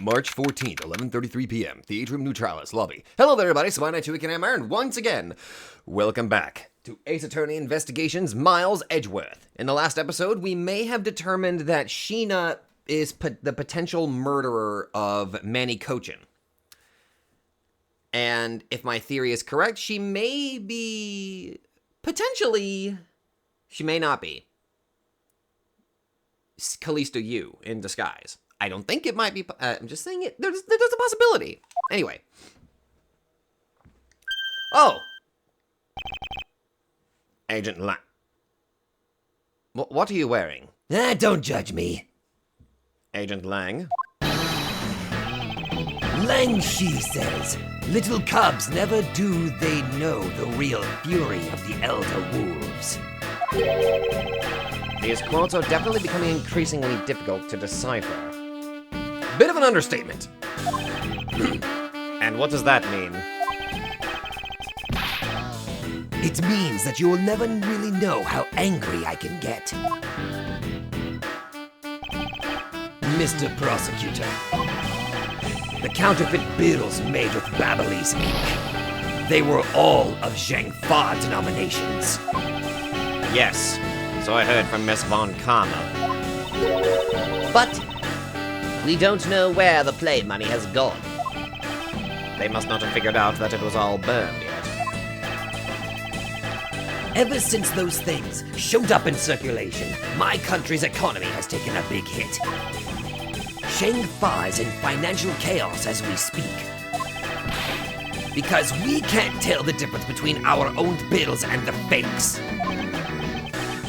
March 14th, 11:33 p.m., the Atrium Neutralis lobby. Hello there, everybody. Swine Two and Iron once again. Welcome back to Ace Attorney Investigations Miles Edgeworth. In the last episode, we may have determined that Sheena is the potential murderer of Manny Cochin. And if my theory is correct, she may be... potentially... she may not be. Callisto Yu in disguise. I don't think it might be... I'm just saying it. There's a possibility. Anyway. Oh! Agent Lang. What are you wearing? Don't judge me. Agent Lang. Lang Shi says, little cubs never do they know the real fury of the elder wolves. These quotes are definitely becoming increasingly difficult to decipher. Bit of an understatement. And what does that mean? It means that you will never really know how angry I can get. Mr. Prosecutor, the counterfeit bills made with Babyliss ink, they were all of Zhang Fa denominations. Yes, so I heard from Miss Von Karma. But we don't know where the play money has gone. They must not have figured out that it was all burned yet. Ever since those things showed up in circulation, my country's economy has taken a big hit. Zhang Fa is in financial chaos as we speak. Because we can't tell the difference between our own bills and the fakes.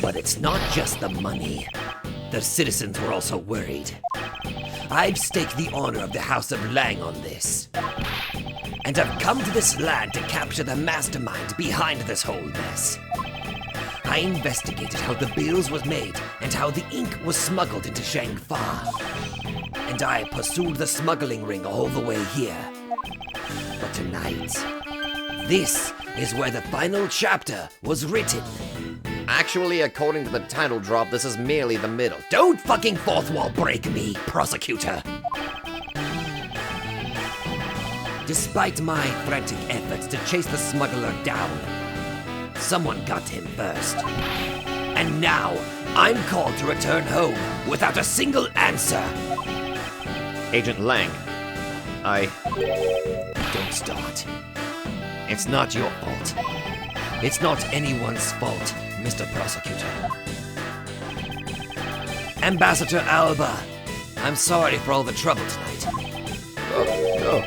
But it's not just the money. The citizens were also worried. I've staked the honor of the House of Lang on this. And I've come to this land to capture the mastermind behind this whole mess. I investigated how the bills was made and how the ink was smuggled into Zhang Fa. And I pursued the smuggling ring all the way here. But tonight, this is where the final chapter was written. Actually, according to the title drop, this is merely the middle. Don't fucking fourth wall break me, prosecutor! Despite my frantic efforts to chase the smuggler down, someone got him first. And now, I'm called to return home without a single answer. Agent Lang, Don't start. It's not your fault. It's not anyone's fault, Mr. Prosecutor. Ambassador Alba, I'm sorry for all the trouble tonight. No.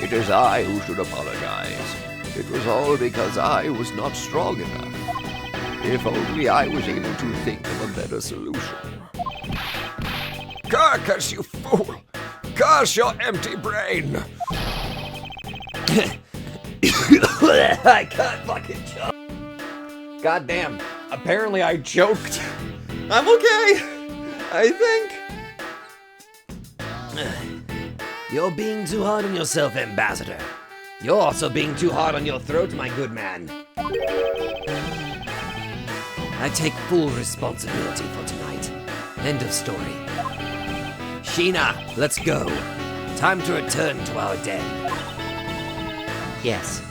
It is I who should apologize. It was all because I was not strong enough. If only I was able to think of a better solution. Carcass, you fool! Curse your empty brain! I can't fucking choke. goddamn, apparently I choked. I'm okay, I think. You're being too hard on yourself, Ambassador. You're also being too hard on your throat, my good man. I take full responsibility for tonight. End of story. Sheena, let's go. Time to return to our den. Yes.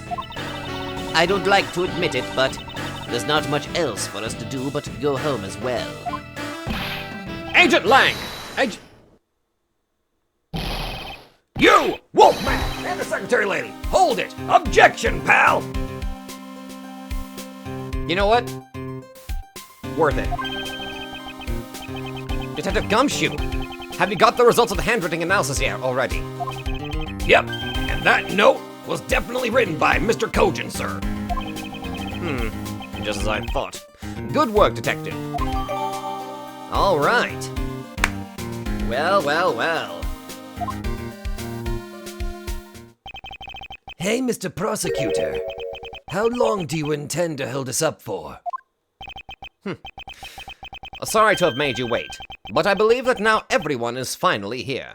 I don't like to admit it, but there's not much else for us to do but go home as well. Agent Lang! You, Wolfman, and the secretary lady, hold it! Objection, pal! You know what? Worth it. Detective Gumshoe, have you got the results of the handwriting analysis yet already? Yep, and that note was definitely written by Mr. Cogin, sir. Just as I thought. Good work, Detective. All right. Well. Hey, Mr. Prosecutor. How long do you intend to hold us up for? Sorry to have made you wait, but I believe that now everyone is finally here.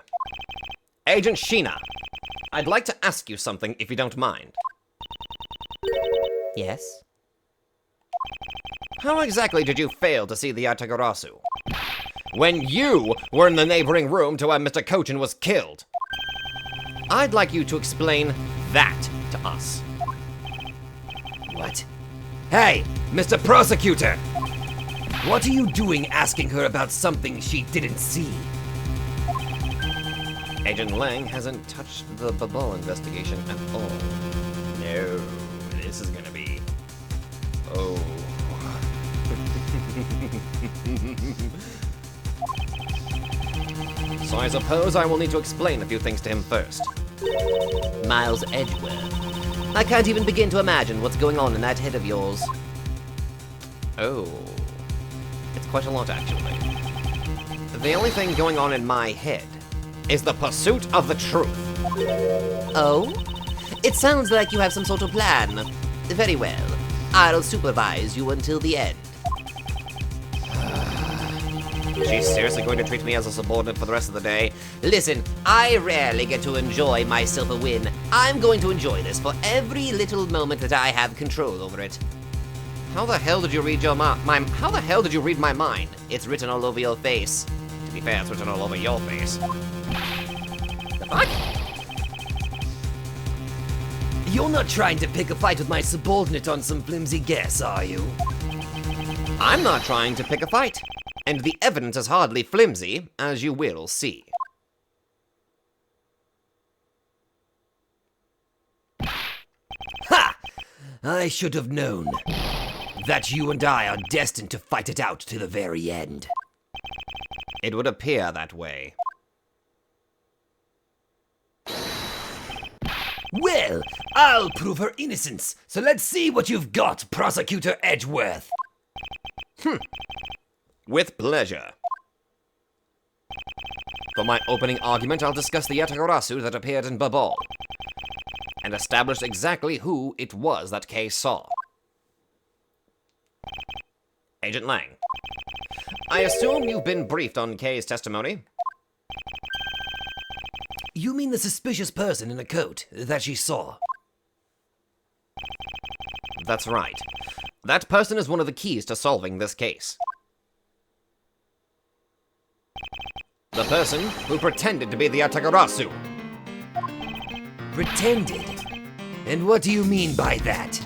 Agent Sheena, I'd like to ask you something if you don't mind. Yes? How exactly did you fail to see the Atagarasu? when you were in the neighboring room to where Mr. Cochin was killed. I'd like you to explain that to us. What? Hey, Mr. Prosecutor! What are you doing asking her about something she didn't see? Agent Lang hasn't touched the bubble investigation at all. No, this is gonna be... Oh. So I suppose I will need to explain a few things to him first. Miles Edgeworth. I can't even begin to imagine what's going on in that head of yours. Oh. It's quite a lot, actually. The only thing going on in my head is the pursuit of the truth. Oh? It sounds like you have some sort of plan. Very well. I'll supervise you until the end. She's seriously going to treat me as a subordinate for the rest of the day? Listen, I rarely get to enjoy myself a win. I'm going to enjoy this for every little moment that I have control over it. How the hell did you read your How the hell did you read my mind? It's written all over your face. To be fair, it's written all over your face. The fuck? You're not trying to pick a fight with my subordinate on some flimsy guess, are you? I'm not trying to pick a fight. And the evidence is hardly flimsy, as you will see. Ha! I should have known that you and I are destined to fight it out to the very end. It would appear that way. Well, I'll prove her innocence, so let's see what you've got, Prosecutor Edgeworth. With pleasure. For my opening argument, I'll discuss the Yatagarasu that appeared in Babal, and establish exactly who it was that Kay saw. Agent Lang, I assume you've been briefed on Kay's testimony? You mean the suspicious person in a coat that she saw? That's right. That person is one of the keys to solving this case. The person who pretended to be the Yatagarasu. Pretended? And what do you mean by that?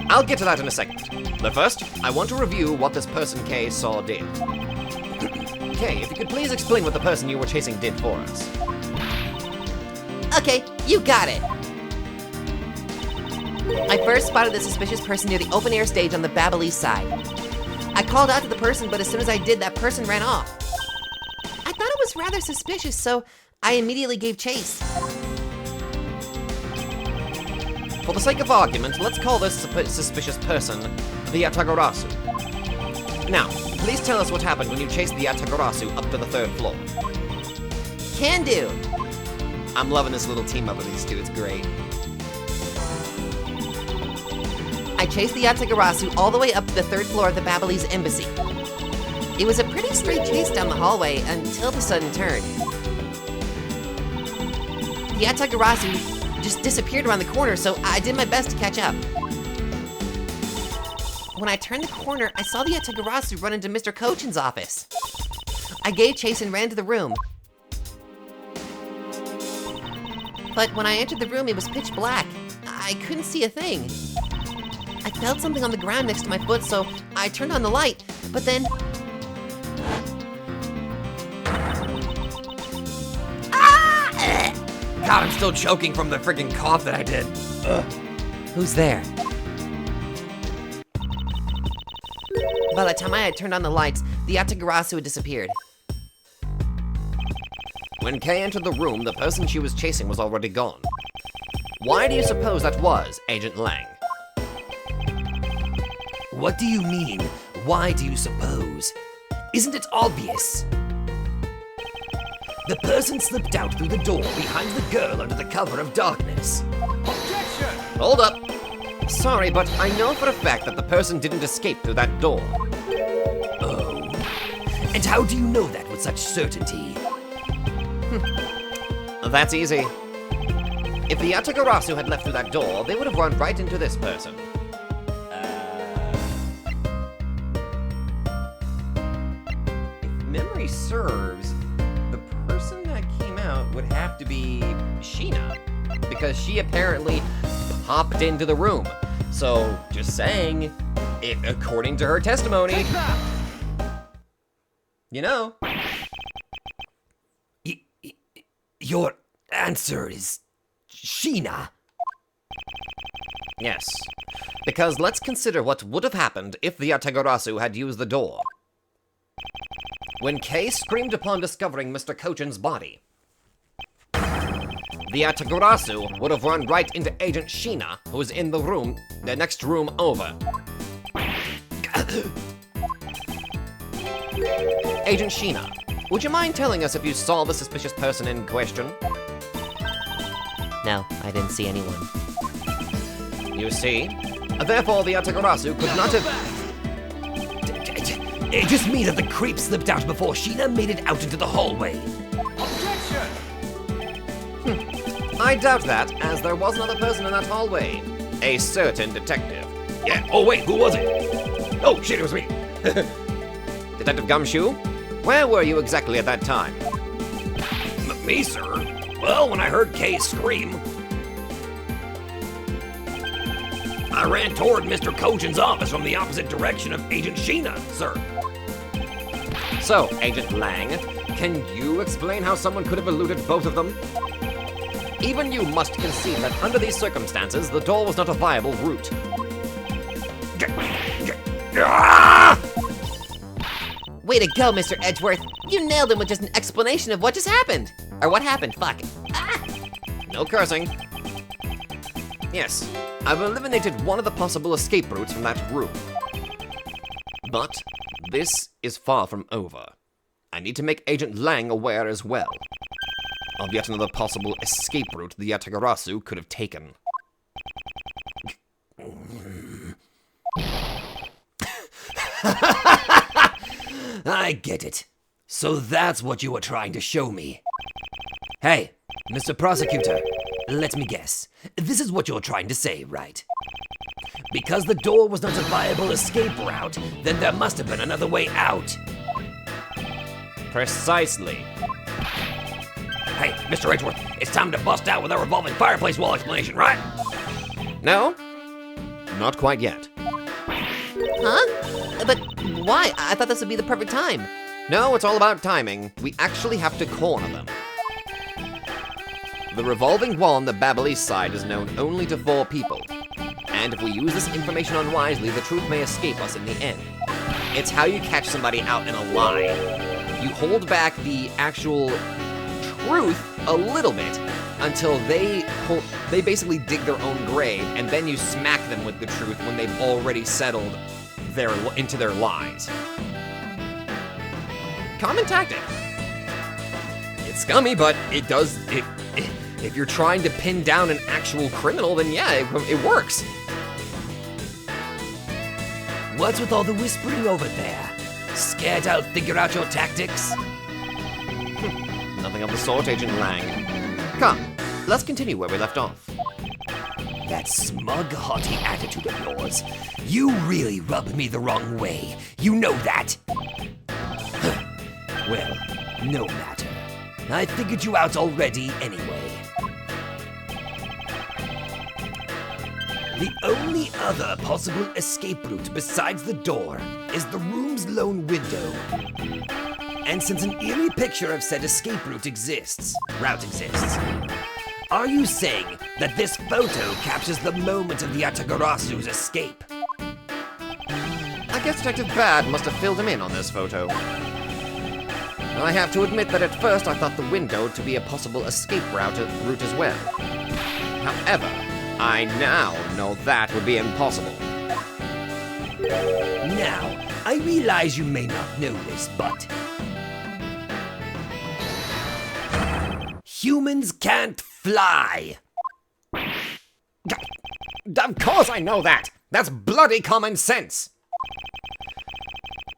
I'll get to that in a second. But first, I want to review what this person Kay saw did. Kay, if you could please explain what the person you were chasing did for us. Okay, you got it. I first spotted the suspicious person near the open-air stage on the Babalese side. I called out to the person, but as soon as I did, that person ran off. I thought it was rather suspicious, so I immediately gave chase. For the sake of argument, let's call this suspicious person the Yatagarasu. Now, please tell us what happened when you chased the Yatagarasu up to the 3rd floor. Can do. I'm loving this little team up of these two, it's great. I chased the Yatagarasu all the way up to the 3rd floor of the Babalese embassy. It was a pretty straight chase down the hallway until the sudden turn. The Yatagarasu just disappeared around the corner, so I did my best to catch up. When I turned the corner, I saw the Yatagarasu run into Mr. Cochin's office. I gave chase and ran to the room. But when I entered the room, it was pitch black. I couldn't see a thing. I felt something on the ground next to my foot, so I turned on the light, but then... God, I'm still choking from the freaking cough that I did. Ugh. Who's there? By the time I had turned on the lights, the Yatagarasu had disappeared. When Kay entered the room, the person she was chasing was already gone. Why do you suppose that was, Agent Lang? What do you mean? Why do you suppose? Isn't it obvious? The person slipped out through the door behind the girl under the cover of darkness. Objection! Hold up. Sorry, but I know for a fact that the person didn't escape through that door. Oh. And how do you know that with such certainty? That's easy. If the Yatagarasu had left through that door, they would have run right into this person. memory serves, the person that came out would have to be Sheena, because she apparently popped into the room. So, just saying, according to her testimony, you know. Your answer is Sheena. Yes, because let's consider what would have happened if the Yatagarasu had used the door. When Kay screamed upon discovering Mr. Kochin's body, the Yatagarasu would have run right into Agent Sheena, who was in the next room over. Agent Sheena, would you mind telling us if you saw the suspicious person in question? No, I didn't see anyone. You see? Therefore, the Yatagarasu could not have... It just means that the creep slipped out before Sheena made it out into the hallway. I doubt that, as there was another person in that hallway. A certain detective. Yeah, oh wait, who was it? Oh shit, it was me. Detective Gumshoe? Where were you exactly at that time? Me, sir? Well, when I heard Kay scream, I ran toward Mr. Kochin's office from the opposite direction of Agent Sheena, sir. So, Agent Lang, can you explain how someone could have eluded both of them? Even you must concede that under these circumstances, the door was not a viable route. Way to go, Mr. Edgeworth. You nailed him with just an explanation of what just happened. Or what happened, fuck. Ah! No cursing. Yes, I've eliminated one of the possible escape routes from that room. But this is far from over. I need to make Agent Lang aware as well of yet another possible escape route the Yatagarasu could have taken. I get it. So that's what you were trying to show me. Hey, Mr. Prosecutor, let me guess. This is what you're trying to say, right? Because the door was not a viable escape route, then there must have been another way out. Precisely. Hey, Mr. Edgeworth, it's time to bust out with our revolving fireplace wall explanation, right? No? Not quite yet. Huh? But why? I thought this would be the perfect time. No, it's all about timing. We actually have to corner them. The revolving wall on the Babel East side is known only to 4 people. And if we use this information unwisely, the truth may escape us in the end. It's how you catch somebody out in a lie. You hold back the actual truth a little bit until they basically dig their own grave, and then you smack them with the truth when they've already settled into their lies. Common tactic. It's scummy, but it does. If you're trying to pin down an actual criminal, then yeah, it works. What's with all the whispering over there? Scared I'll figure out your tactics? Nothing of the sort, Agent Lang. Come, let's continue where we left off. That smug, haughty attitude of yours. You really rubbed me the wrong way. You know that. Well, no matter. I figured you out already anyway. The only other possible escape route besides the door is the room's lone window. And since an eerie picture of said escape route exists, are you saying that this photo captures the moment of the Yatagarasu's escape? I guess Detective Bad must have filled him in on this photo. I have to admit that at first I thought the window to be a possible escape route as well. However, I now know that would be impossible. Now, I realize you may not know this, but humans can't fly. Of course I know that! That's bloody common sense!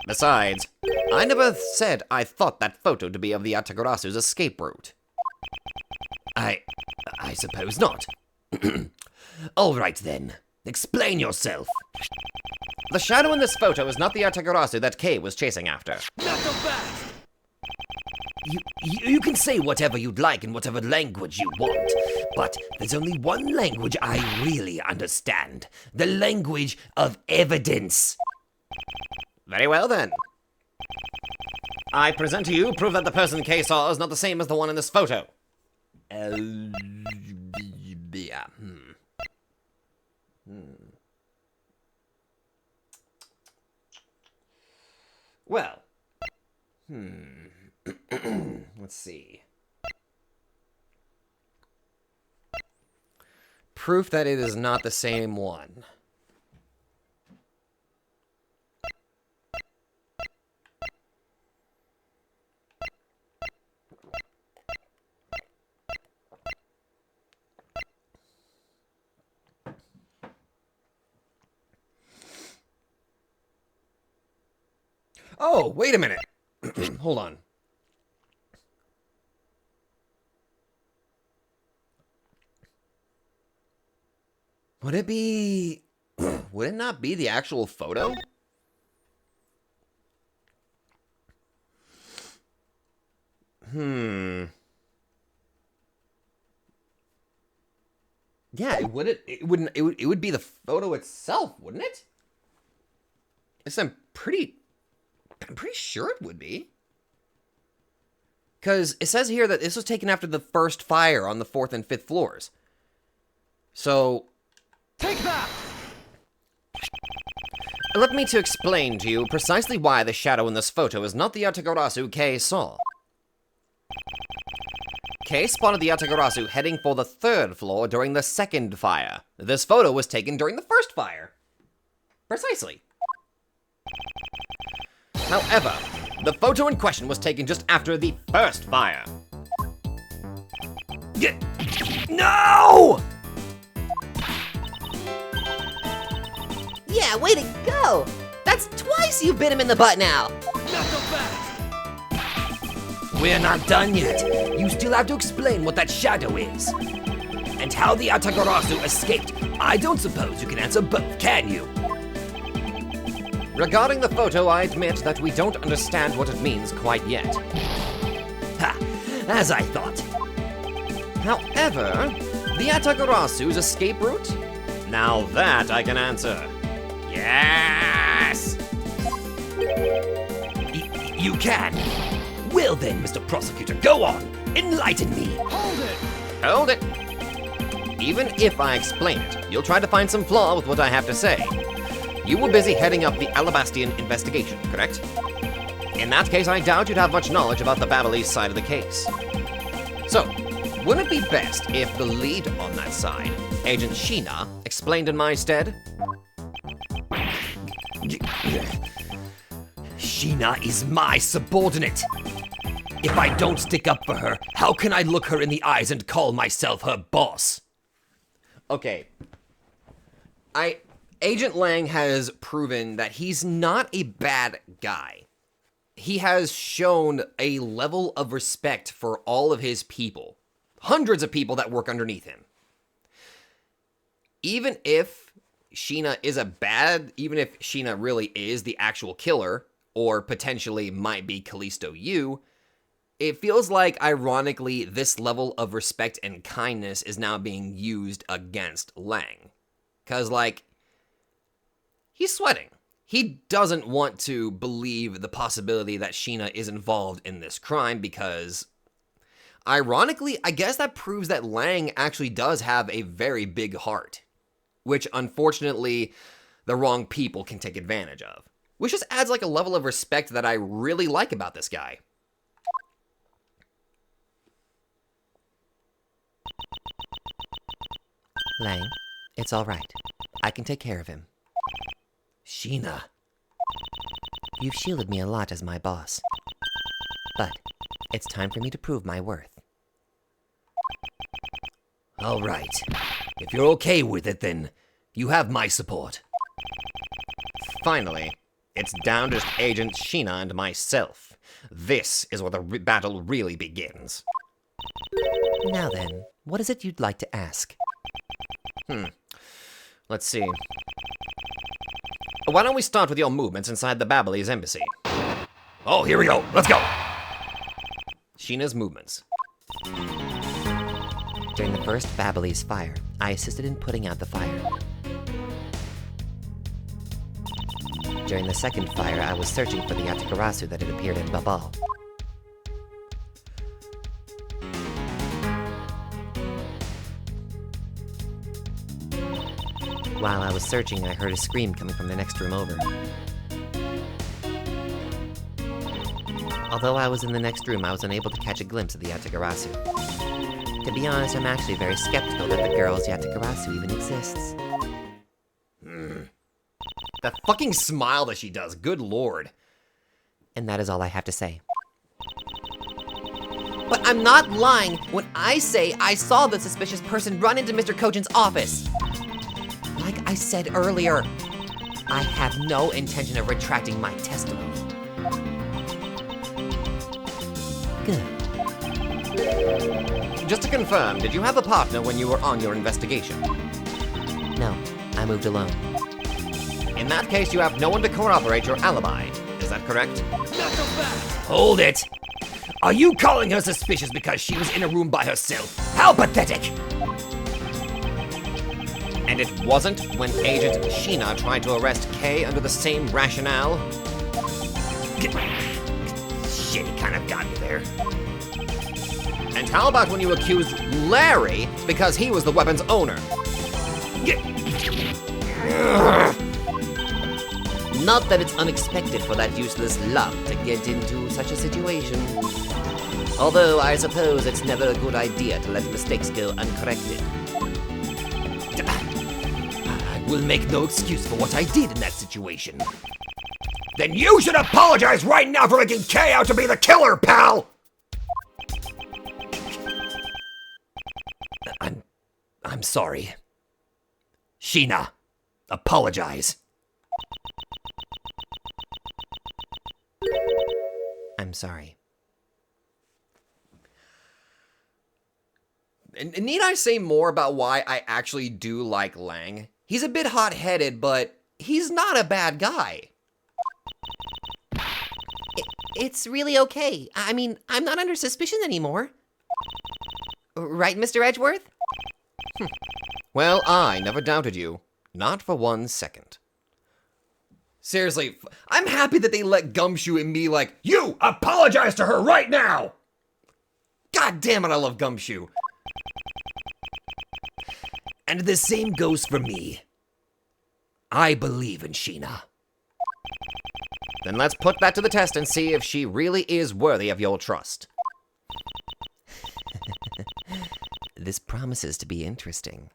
Besides, I never said I thought that photo to be of the Yatagarasu's escape route. I suppose not. All right then. Explain yourself. The shadow in this photo is not the Yatagarasu that Kay was chasing after. Not so fast! You can say whatever you'd like in whatever language you want, but there's only one language I really understand. The language of evidence. Very well, then. I present to you proof that the person Kay saw is not the same as the one in this photo. Yeah. Well. Let's see. Proof that it is not the same one. Oh, wait a minute. Hold on. Would it be... Would it not be the actual photo? Yeah, it would be the photo itself, wouldn't it? I'm pretty sure it would be. Because it says here that this was taken after the first fire on the 4th and 5th floors. So... Take that! Let me to explain to you precisely why the shadow in this photo is not the Yatagarasu Kay saw. Kay spotted the Yatagarasu heading for the 3rd floor during the 2nd fire. This photo was taken during the 1st fire. Precisely. However, the photo in question was taken just after the 1st fire. No! Yeah, way to go! That's twice you bit him in the butt now! Not so fast! We're not done yet. You still have to explain what that shadow is. And how the Yatagarasu escaped. I don't suppose you can answer both, can you? Regarding the photo, I admit that we don't understand what it means quite yet. Ha! As I thought. However, the Yatagarasu's escape route? Now that I can answer. Yes! You can? Well then, Mr. Prosecutor, go on! Enlighten me! Hold it! Even if I explain it, you'll try to find some flaw with what I have to say. You were busy heading up the Alabastian investigation, correct? In that case, I doubt you'd have much knowledge about the Babylese side of the case. So, wouldn't it be best if the lead on that side, Agent Sheena, explained in my stead? Sheena is my subordinate. If I don't stick up for her, how can I look her in the eyes and call myself her boss? Okay. Agent Lang has proven that he's not a bad guy. He has shown a level of respect for all of his people. Hundreds of people that work underneath him. Even if Sheena really is the actual killer, or potentially might be Callisto Yu, it feels like, ironically, this level of respect and kindness is now being used against Lang. Because, he's sweating. He doesn't want to believe the possibility that Sheena is involved in this crime because, ironically, I guess that proves that Lang actually does have a very big heart, which unfortunately the wrong people can take advantage of. Which just adds a level of respect that I really like about this guy. Lang, it's all right. I can take care of him. Sheena. You've shielded me a lot as my boss. But it's time for me to prove my worth. All right. If you're okay with it, then you have my support. Finally, it's down to just Agent Sheena and myself. This is where the battle really begins. Now then, what is it you'd like to ask? Let's see. Why don't we start with your movements inside the Babylese embassy? Oh, here we go. Let's go. Sheena's movements. During the first Babelese fire, I assisted in putting out the fire. During the second fire, I was searching for the Yatagarasu that had appeared in Babal. While I was searching, I heard a scream coming from the next room over. Although I was in the next room, I was unable to catch a glimpse of the Yatagarasu. To be honest, I'm actually very skeptical that the girl's Yatagarasu even exists. That fucking smile that she does, good lord. And that is all I have to say. But I'm not lying when I say I saw the suspicious person run into Mr. Kojin's office. Like I said earlier, I have no intention of retracting my testimony. Good. Just to confirm, did you have a partner when you were on your investigation? No, I moved alone. In that case, you have no one to corroborate your alibi. Is that correct? Hold it! Are you calling her suspicious because she was in a room by herself? How pathetic! And it wasn't when Agent Sheena tried to arrest Kay under the same rationale? Shit, he kind of got me there. And how about when you accused Larry because he was the weapon's owner? Not that it's unexpected for that useless love to get into such a situation. Although I suppose it's never a good idea to let mistakes go uncorrected. I will make no excuse for what I did in that situation. Then you should apologize right now for making Kay out to be the killer, pal! I'm sorry. Sheena, apologize. I'm sorry. And need I say more about why I actually do like Lang? He's a bit hot-headed, but he's not a bad guy. It's really okay. I mean, I'm not under suspicion anymore. Right, Mr. Edgeworth? Well, I never doubted you. Not for 1 second. Seriously, I'm happy that they let Gumshoe and me like, You apologize to her right now! God damn it, I love Gumshoe. And the same goes for me. I believe in Sheena. Then let's put that to the test and see if she really is worthy of your trust. This promises to be interesting.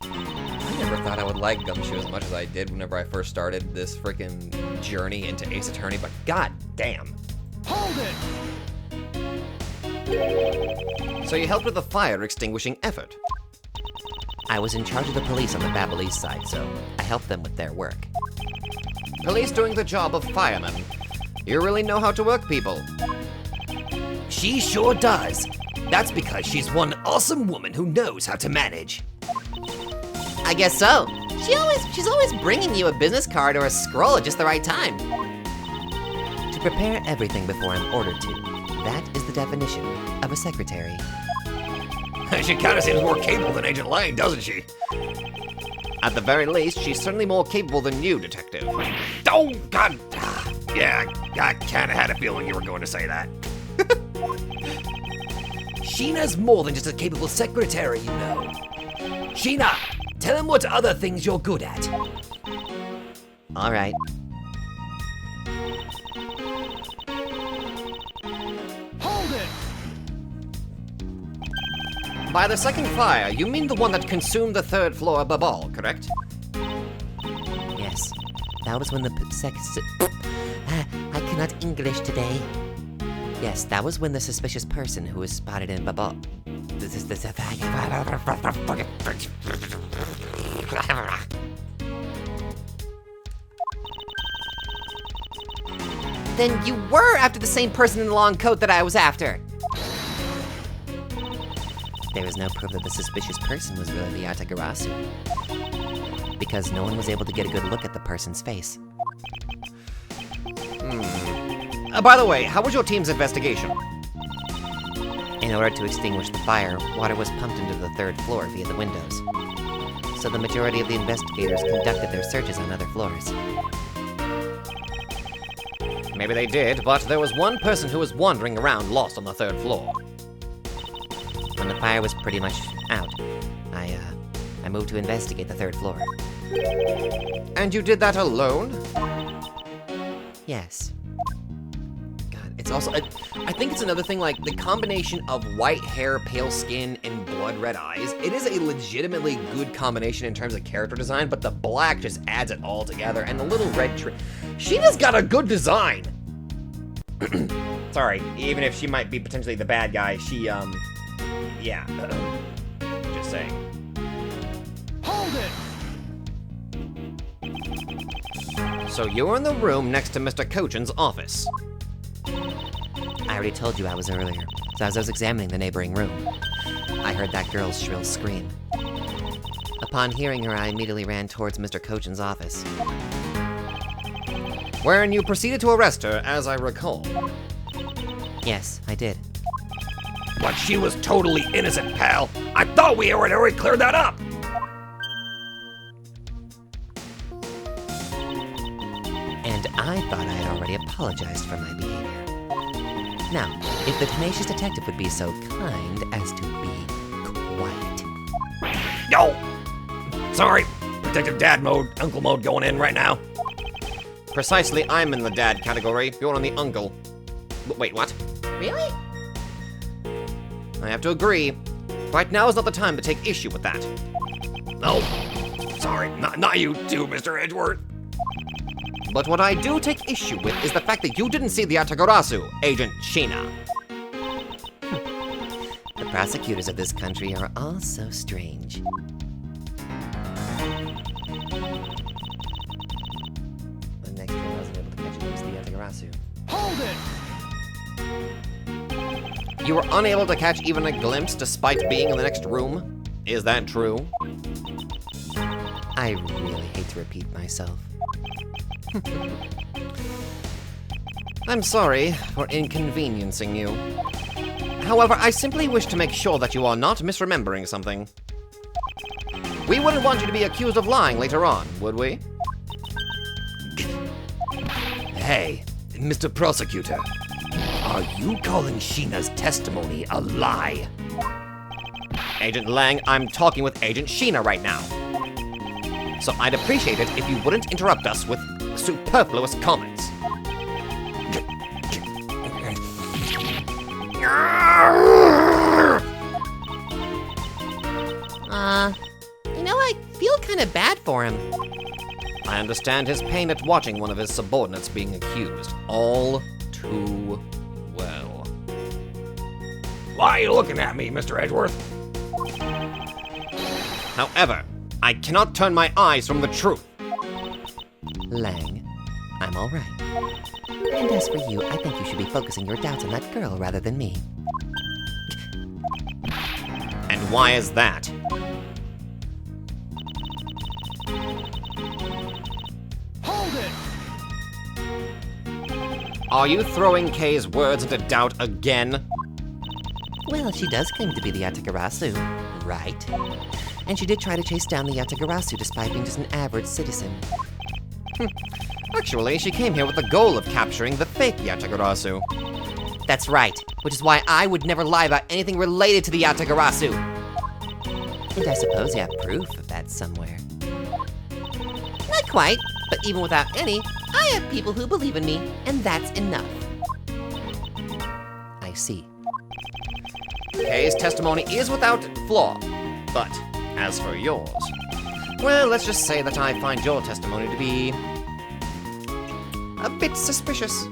I never thought I would like Gumshoe as much as I did whenever I first started this freaking journey into Ace Attorney, but god damn. Hold it! So you helped with the fire extinguishing effort. I was in charge of the police on the Babelese side, so I helped them with their work. Police doing the job of firemen. You really know how to work people. She sure does. That's because she's one awesome woman who knows how to manage. I guess so. She's always bringing you a business card or a scroll at just the right time. To prepare everything before I'm ordered to. That is the definition of a secretary. She kind of seems more capable than Agent Lang, doesn't she? At the very least, she's certainly more capable than you, Detective. Oh, God. Yeah, I kind of had a feeling you were going to say that. Sheena's more than just a capable secretary, you know. Sheena, tell him what other things you're good at. All right. Hold it! By the second fire, you mean the one that consumed the third floor Babal, correct? Yes. That was when the I cannot English today. Yes, that was when the suspicious person who was spotted in Babal. Then you were after the same person in the long coat that I was after. There was no proof that the suspicious person was really the Yatagarasu. Because no one was able to get a good look at the person's face. By the way, how was your team's investigation? In order to extinguish the fire, water was pumped into the 3rd floor via the windows. So the majority of the investigators conducted their searches on other floors. Maybe they did, but there was one person who was wandering around lost on the 3rd floor. When the fire was pretty much out, I moved to investigate the 3rd floor. And you did that alone? Yes. God, it's also... I think it's another thing, like, the combination of white hair, pale skin, and blood red eyes. It is a legitimately good combination in terms of character design, but the black just adds it all together, and the little red tree... Sheena's got a good design! Sorry, even if she might be potentially the bad guy, she, yeah. Just saying. Hold it! So you're in the room next to Mr. Kochin's office. I already told you I was earlier, so as I was examining the neighboring room, I heard that girl's shrill scream. Upon hearing her, I immediately ran towards Mr. Kochin's office. Wherein you proceeded to arrest her, as I recall. Yes, I did. But she was totally innocent, pal. I thought we had already cleared that up. And I thought I had already apologized for my behavior. Now, if the tenacious detective would be so kind as to be quiet. Yo! Sorry. Detective Dad mode, Uncle mode going in right now. Precisely, I'm in the dad category. You're on the uncle. Wait, what? Really? I have to agree. Right now is not the time to take issue with that. No. Sorry, not you too, Mr. Edgeworth. But what I do take issue with is the fact that you didn't see the Atagarasu, Agent Sheena. The prosecutors of this country are all so strange. The next time I wasn't able to catch it was the Atagarasu. Hold it! You were unable to catch even a glimpse despite being in the next room? Is that true? I really hate to repeat myself. I'm sorry for inconveniencing you. However, I simply wish to make sure that you are not misremembering something. We wouldn't want you to be accused of lying later on, would we? Hey, Mr. Prosecutor. Are you calling Sheena's testimony a lie? Agent Lang, I'm talking with Agent Sheena right now. So I'd appreciate it if you wouldn't interrupt us with superfluous comments. I feel kind of bad for him. I understand his pain at watching one of his subordinates being accused. All too well. Why are you looking at me, Mr. Edgeworth? However, I cannot turn my eyes from the truth. Lang, I'm all right. And as for you, I think you should be focusing your doubts on that girl rather than me. And why is that? Hold it! Are you throwing Kay's words into doubt again? Well, she does claim to be the Atagarasu, right? And she did try to chase down the Atagarasu despite being just an average citizen. Actually, she came here with the goal of capturing the fake Yatagarasu. That's right, which is why I would never lie about anything related to the Atagarasu. And I suppose you have proof of that somewhere. Not quite, but even without any, I have people who believe in me, and that's enough. I see. Kay's testimony is without flaw, but as for yours, well, let's just say that I find your testimony to be a bit suspicious.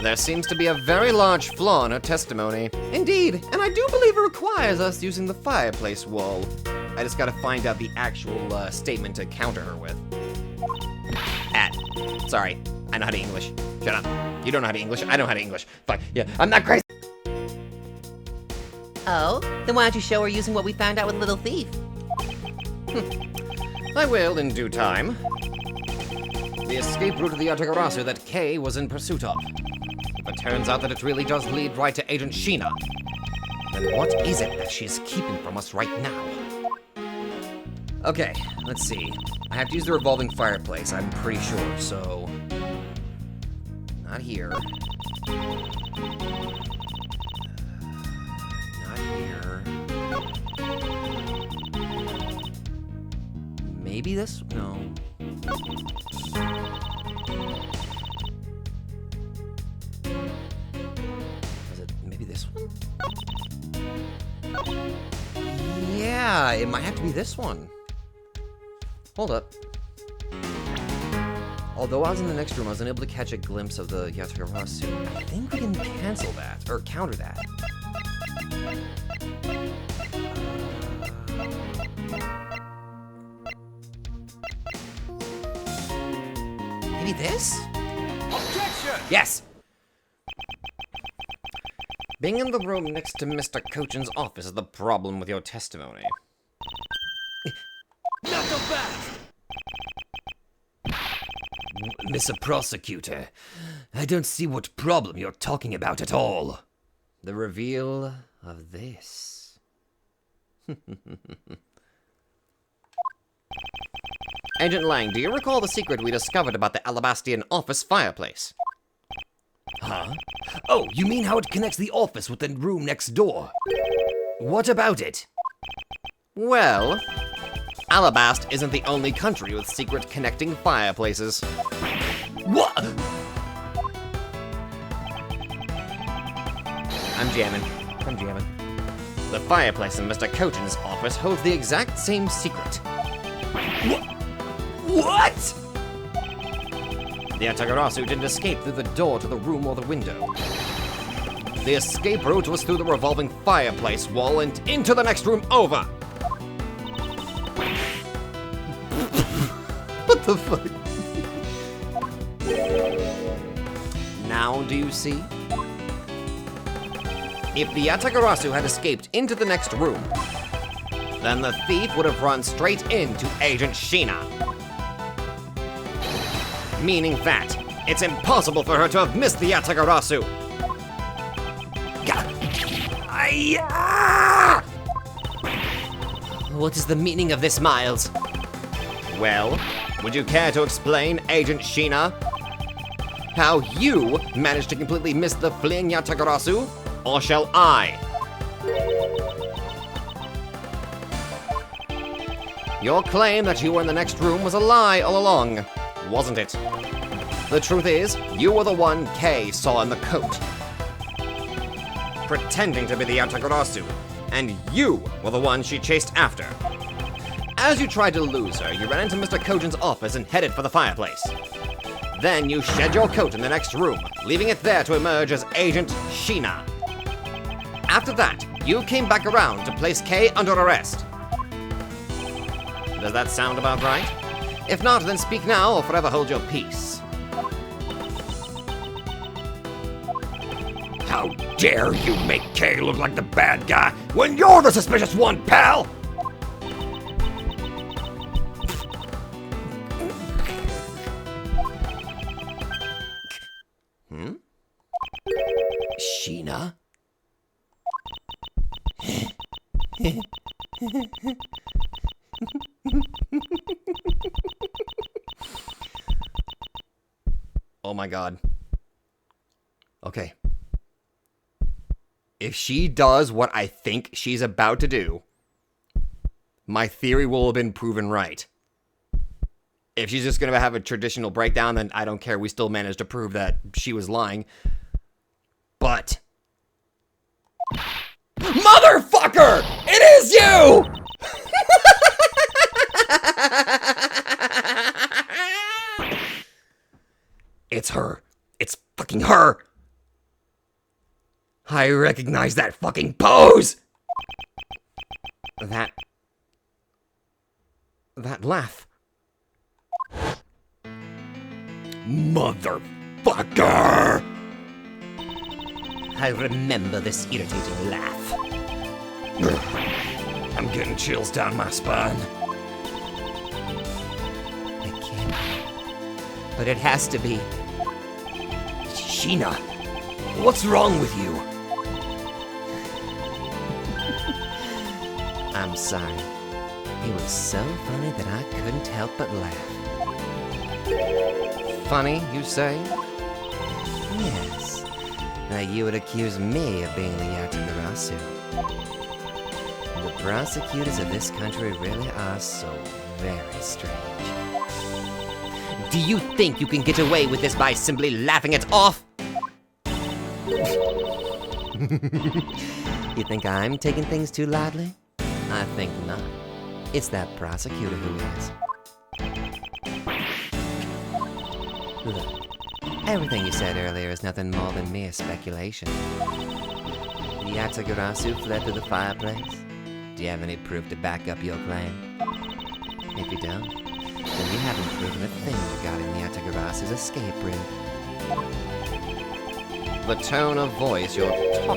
There seems to be a very large flaw in her testimony. Indeed, and I do believe it requires us using the fireplace wall. I just gotta find out the actual statement to counter her with. Sorry, I know how to English. Shut up. You don't know how to English, I know how to English. Fine, yeah, I'm not crazy. Oh? Then why don't you show her using what we found out with Little Thief? I will in due time. The escape route to the Yatagarasu that Kay was in pursuit of. If it turns out that it really does lead right to Agent Sheena, then what is it that she's keeping from us right now? Okay, let's see. I have to use the revolving fireplace, I'm pretty sure, so... Not here. Not here. Maybe this? No. Is it maybe this one? Yeah, it might have to be this one. Hold up. Although I was in the next room, I was unable to catch a glimpse of the Yatagarasu. I think we can cancel that, or counter that. Maybe this? Objection! Yes! Being in the room next to Mr. Cochin's office is the problem with your testimony. Not so fast! Mr. Prosecutor, I don't see what problem you're talking about at all. The reveal of this. Agent Lang, do you recall the secret we discovered about the Alabastian office fireplace? Huh? Oh, you mean how it connects the office with the room next door? What about it? Well, Alabast isn't the only country with secret connecting fireplaces. What? I'm jamming. The fireplace in Mr. Cochin's office holds the exact same secret. What? The Yatagarasu didn't escape through the door to the room or the window. The escape route was through the revolving fireplace wall and into the next room over. What the fuck? Now do you see? If the Yatagarasu had escaped into the next room, then the thief would have run straight into Agent Sheena. Meaning that it's impossible for her to have missed the Yatagarasu. What is the meaning of this, Miles? Well, would you care to explain, Agent Sheena? How you managed to completely miss the fleeing Yatagarasu? Or shall I? Your claim that you were in the next room was a lie all along, wasn't it? The truth is, you were the one Kay saw in the coat, pretending to be the Yatagarasu, and you were the one she chased after. As you tried to lose her, you ran into Mr. Cochin's office and headed for the fireplace. Then you shed your coat in the next room, leaving it there to emerge as Agent Sheena. After that, you came back around to place Kay under arrest. Does that sound about right? If not, then speak now or forever hold your peace. How dare you make Kay look like the bad guy when you're the suspicious one, pal? Sheena? Oh my god. Okay. If she does what I think she's about to do, my theory will have been proven right. If she's just gonna have a traditional breakdown, then I don't care. We still managed to prove that she was lying. But... Motherfucker! It is you! It's her. It's fucking her. I recognize that fucking pose. That laugh. Motherfucker! I remember this irritating laugh. I'm getting chills down my spine. but it has to be. Sheena, what's wrong with you? I'm sorry. It was so funny that I couldn't help but laugh. Funny, you say? Yes. That you would accuse me of being the Yatagarasu. The prosecutors of this country really are so very strange. Do you think you can get away with this by simply laughing it off? You think I'm taking things too lightly? I think not. It's that prosecutor who is. Look, everything you said earlier is nothing more than mere speculation. The Yatagarasu fled through the fireplace. Do you have any proof to back up your claim? If you don't, then you haven't proven a thing regarding the Yatagarasu's escape route. The tone of voice you're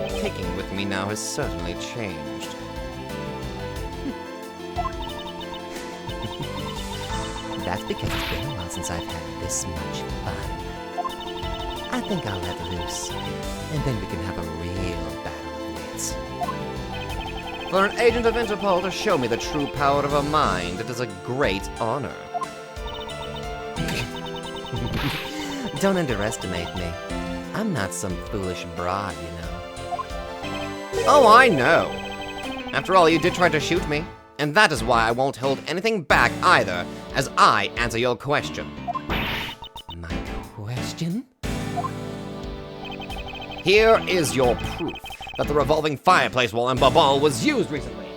taking with me now has certainly changed. That's because it's been a while since I've had this much fun. I think I'll let loose, and then we can have a real battle of wits. For an agent of Interpol to show me the true power of a mind, it is a great honor. Don't underestimate me. I'm not some foolish broad, you know. Oh, I know. After all, you did try to shoot me, and that is why I won't hold anything back either, as I answer your question. My question? Here is your proof that the revolving fireplace wall in Babal was used recently.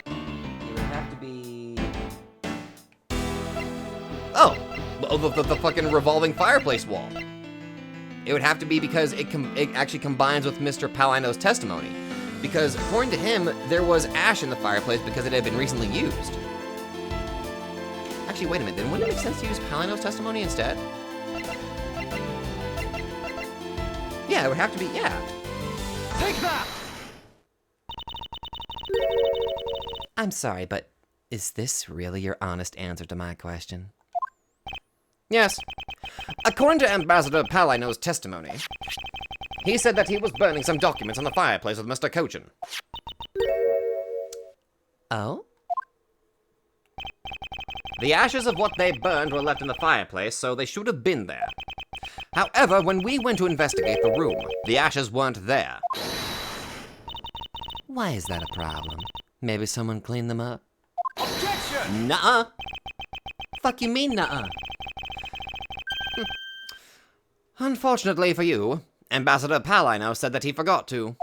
It would have to be... Oh, well, the fucking revolving fireplace wall. It would have to be because it actually combines with Mr. Palino's testimony. Because according to him, there was ash in the fireplace because it had been recently used. Actually, wait a minute, then wouldn't it make sense to use Palino's testimony instead? Yeah, it would have to be, yeah. Take that! I'm sorry, but is this really your honest answer to my question? Yes. According to Ambassador Palino's testimony, he said that he was burning some documents in the fireplace with Mr. Cochin. Oh? The ashes of what they burned were left in the fireplace, so they should have been there. However, when we went to investigate the room, the ashes weren't there. Why is that a problem? Maybe someone cleaned them up? Objection! Nuh-uh. Fuck you mean, nuh-uh? Unfortunately for you, Ambassador Palino said that he forgot to.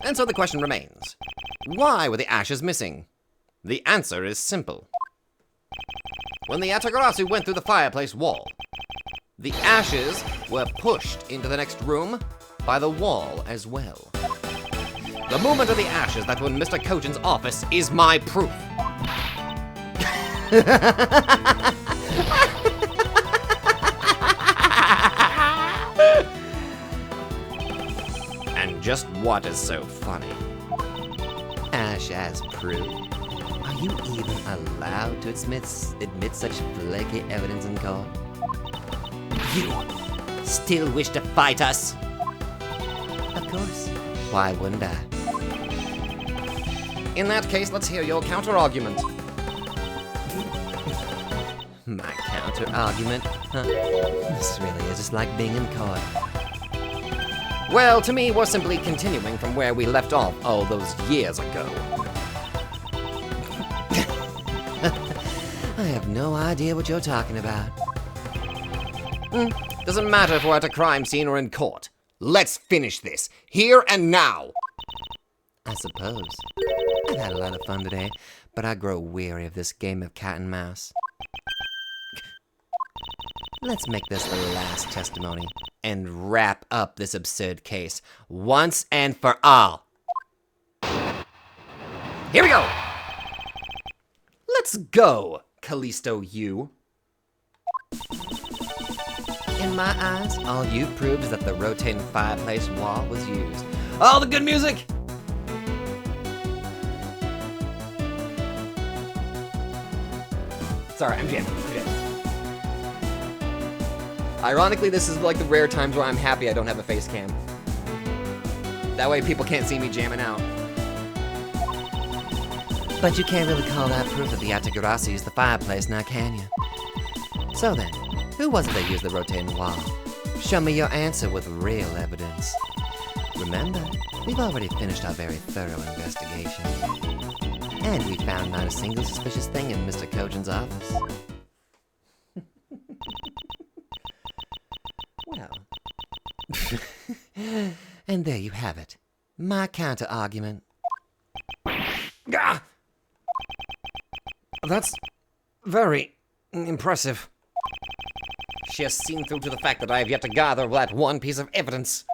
And so the question remains, why were the ashes missing? The answer is simple. When the Yatagarasu went through the fireplace wall, the ashes were pushed into the next room by the wall as well. The movement of the ashes that were in Mr. Cochin's office is my proof. And just what is so funny? Ash as proof. Are you even allowed to admit such flaky evidence in court? You still wish to fight us? Of course. Why wouldn't I? In that case, let's hear your counter-argument. My counter-argument? Huh? This really is just like being in court. Well, to me, we're simply continuing from where we left off all those years ago. I have no idea what you're talking about. Doesn't matter if we're at a crime scene or in court. Let's finish this, here and now. I suppose. I've had a lot of fun today, but I grow weary of this game of cat and mouse. Let's make this the last testimony and wrap up this absurd case once and for all. Here we go! Let's go, Callisto you. In my eyes, all you proved is that the rotating fireplace wall was used. All the good music! Sorry, I'm jamming. Ironically, this is like the rare times where I'm happy I don't have a face cam. That way people can't see me jamming out. But you can't really call that proof that the Yatagarasu used the fireplace, now can you? So then, who was it that used the rotating wall? Show me your answer with real evidence. Remember, we've already finished our very thorough investigation. And we found not a single suspicious thing in Mr. Kojin's office. Well. And there you have it. My counter-argument. Gah! That's very impressive. She has seen through to the fact that I have yet to gather that one piece of evidence.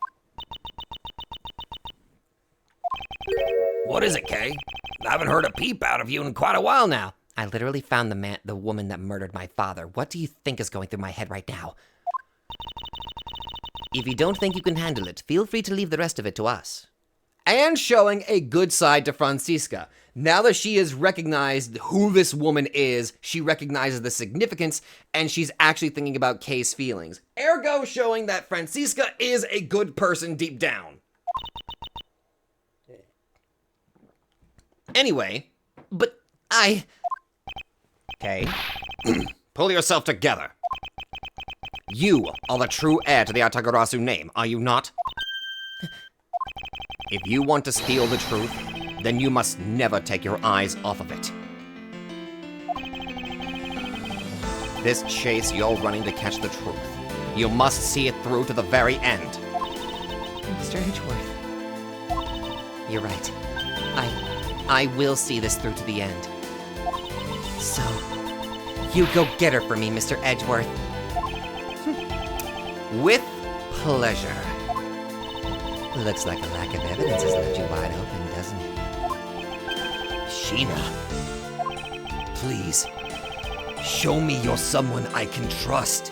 What is it, Kay? I haven't heard a peep out of you in quite a while now. I literally found the woman that murdered my father. What do you think is going through my head right now? If you don't think you can handle it, feel free to leave the rest of it to us. And showing a good side to Franziska. Now that she has recognized who this woman is, she recognizes the significance, and she's actually thinking about Kay's feelings. Ergo showing that Franziska is a good person deep down. Anyway, But I... Kay, pull yourself together. You are the true heir to the Yatagarasu name, are you not? If you want to steal the truth, then you must never take your eyes off of it. This chase you're running to catch the truth. You must see it through to the very end. Mr. Edgeworth. You're right. I will see this through to the end. So, you go get her for me, Mr. Edgeworth. With pleasure. Looks like a lack of evidence has left you wide open, doesn't it? Sheena, please, show me you're someone I can trust.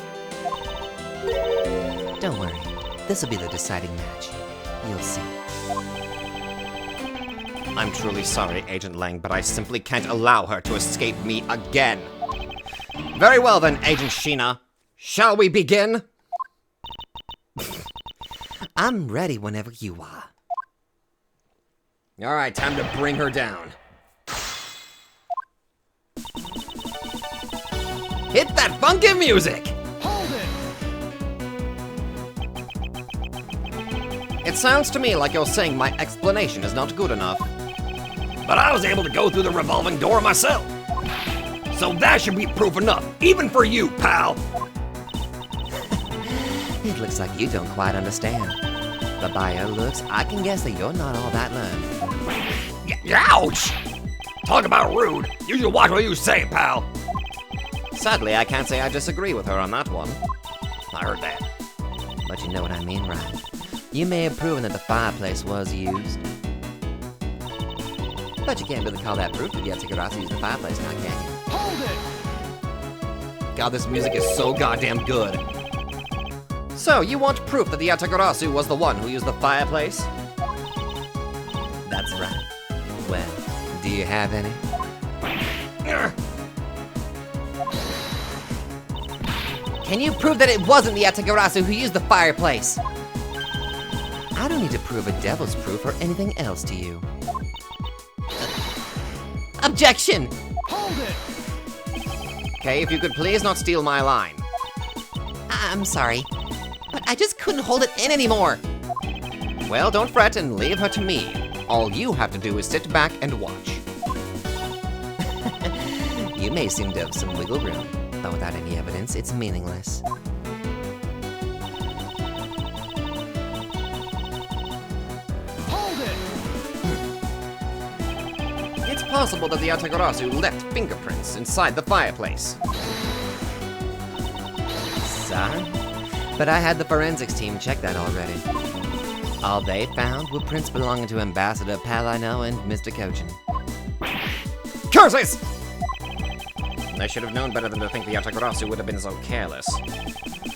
Don't worry. This will be the deciding match. You'll see. I'm truly sorry, Agent Lang, but I simply can't allow her to escape me again. Very well then, Agent Sheena. Shall we begin? I'm ready whenever you are. All right, time to bring her down. Hit that funky music! Hold it! It sounds to me like you're saying my explanation is not good enough. But I was able to go through the revolving door myself. So that should be proof enough, even for you, pal. It looks like you don't quite understand. But by your looks, I can guess that you're not all that learned. Ouch! Talk about rude. You should watch what you say, pal. Sadly, I can't say I disagree with her on that one. I heard that. But you know what I mean, right? You may have proven that the fireplace was used. But you can't really call that proof that the Yatagarasu used the fireplace, now can you? Hold it! God, this music is so goddamn good. So, you want proof that the Yatagarasu was the one who used the fireplace? That's right. Well, do you have any? Can you prove that it wasn't the Yatagarasu who used the fireplace? I don't need to prove a devil's proof or anything else to you. Objection! Hold it! Okay, if you could please not steal my line. I'm sorry, but I just couldn't hold it in anymore. Well, don't fret and leave her to me. All you have to do is sit back and watch. You may seem to have some wiggle room, but without any evidence, it's meaningless. Hold it! It's possible that the Yatagarasu left fingerprints inside the fireplace. Sorry, but I had the forensics team check that already. All they found were prints belonging to Ambassador Palino and Mr. Kojin. Curses! I should have known better than to think the Yatagarasu would have been so careless.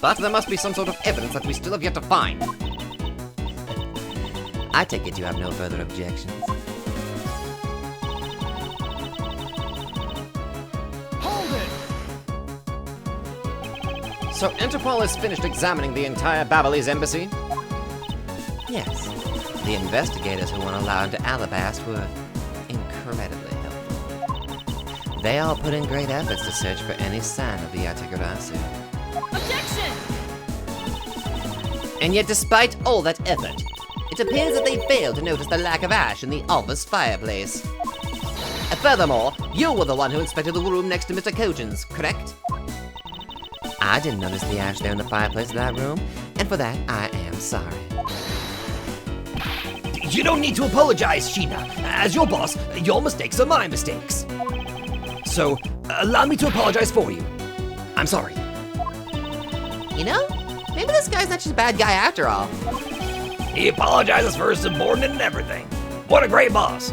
But there must be some sort of evidence that we still have yet to find. I take it you have no further objections. Hold it! So Interpol has finished examining the entire Babalese embassy? Yes. The investigators who weren't allowed to Alabast were incredibly helpful. They all put in great efforts to search for any sign of the Yategarasu. Objection! And yet, despite all that effort, it appears that they failed to notice the lack of ash in the office fireplace. Furthermore, you were the one who inspected the room next to Mr. Kojin's, correct? I didn't notice the ash there in the fireplace of that room, and for that, I am sorry. You don't need to apologize, Sheena. As your boss, your mistakes are my mistakes. So, allow me to apologize for you. I'm sorry. You know, maybe this guy's not just a bad guy after all. He apologizes for his subordinate and everything. What a great boss.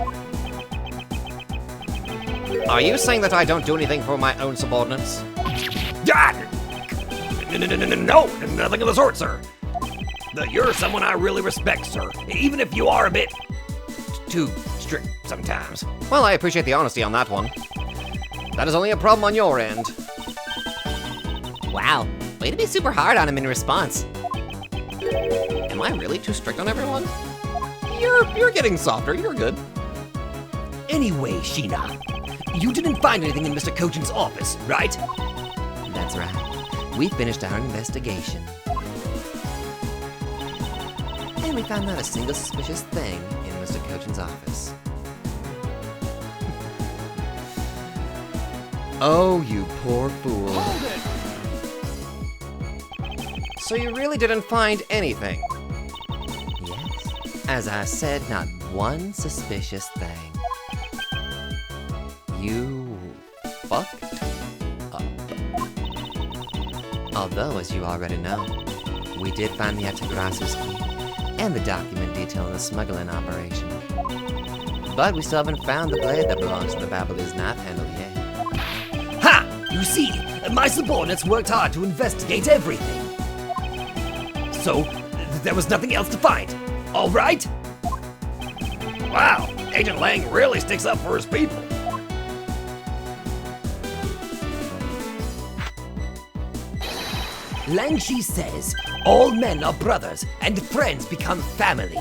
Are you saying that I don't do anything for my own subordinates? Ah! No, nothing of the sort, sir. You're someone I really respect, sir. Even if you are a bit too strict sometimes. Well, I appreciate the honesty on that one. That is only a problem on your end. Wow, way to be super hard on him in response. Am I really too strict on everyone? You're getting softer, you're good. Anyway, Sheena, you didn't find anything in Mr. Kojin's office, right? That's right. We finished our investigation. And we found not a single suspicious thing in Mr. Kojin's office. Oh, you poor fool. Hold it! So you really didn't find anything? Yes. As I said, not one suspicious thing. You fucked up. Although, as you already know, we did find the Yategrasu's key and the document detailing the smuggling operation. But we still haven't found the blade that belongs to the Babalese knife handle yet. Ha! You see, my subordinates worked hard to investigate everything. So, there was nothing else to find. All right? Wow, Agent Lang really sticks up for his people. Langshi says, all men are brothers and friends become family.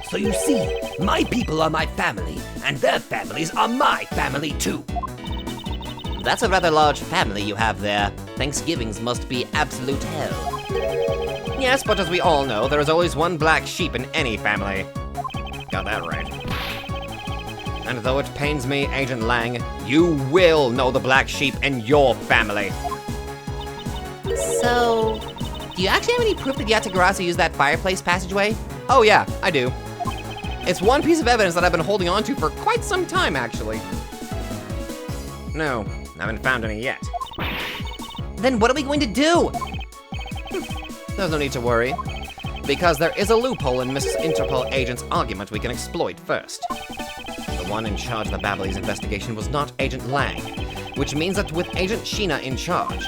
So you see, my people are my family, and their families are my family too. That's a rather large family you have there. Thanksgivings must be absolute hell. Yes, but as we all know, there is always one black sheep in any family. Got that right. And though it pains me, Agent Lang, you will know the black sheep in your family. So, do you actually have any proof that Yategarasu used that fireplace passageway? Oh yeah, I do. It's one piece of evidence that I've been holding on to for quite some time, actually. No, I haven't found any yet. Then what are we going to do? There's no need to worry, because there is a loophole in Mrs. Interpol agent's argument we can exploit first. The one in charge of the Babalese investigation was not Agent Lang, which means that with Agent Sheena in charge,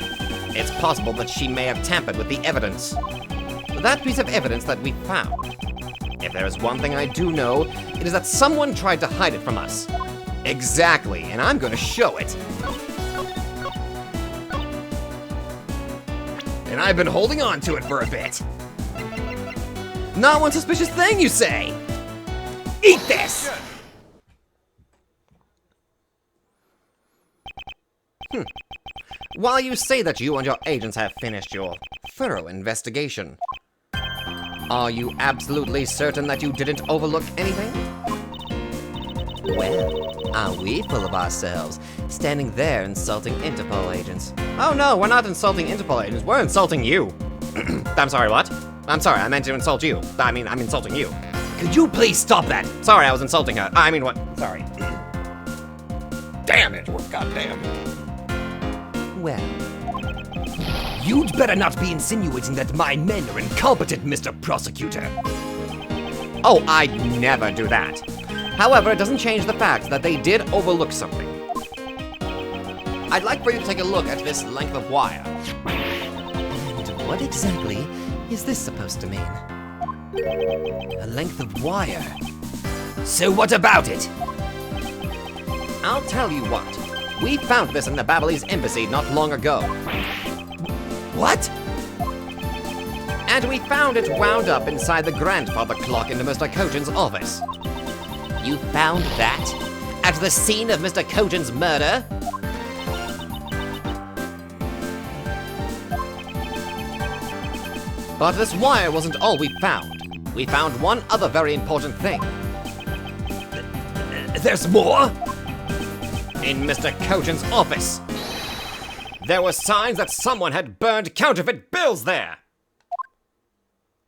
it's possible that she may have tampered with the evidence. That piece of evidence that we found. If there is one thing I do know, it is that someone tried to hide it from us. Exactly, and I'm gonna show it. And I've been holding on to it for a bit. Not one suspicious thing, you say? Eat this! While you say that you and your agents have finished your thorough investigation, are you absolutely certain that you didn't overlook anything? Well, are we full of ourselves, standing there insulting Interpol agents? Oh no, we're not insulting Interpol agents, we're insulting you. I'm sorry, what? I'm sorry, I meant to insult you. I'm insulting you. Could you please stop that? Sorry, I was insulting her. I mean, what? Sorry. Damn it, goddamn. Well, You'd better not be insinuating that my men are incompetent, Mr. Prosecutor. Oh, I'd never do that. However, it doesn't change the fact that they did overlook something. I'd like for you to take a look at this length of wire. and what exactly is this supposed to mean? A length of wire. So what about it? I'll tell you what. We found this in the Babalese embassy not long ago. What? And we found it wound up inside the grandfather clock in Mr. Kojan's office. You found that? At the scene of Mr. Kojan's murder? But this wire wasn't all we found. We found one other very important thing. There's more? In Mr. Kojan's office, there were signs that someone had burned counterfeit bills there.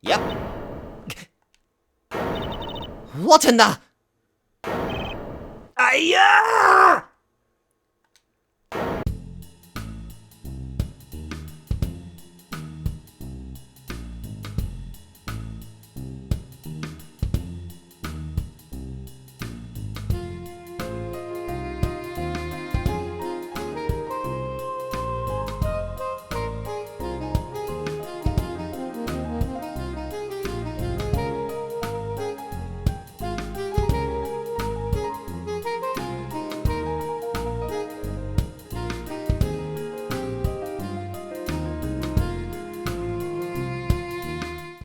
Yep. What in the... Aya!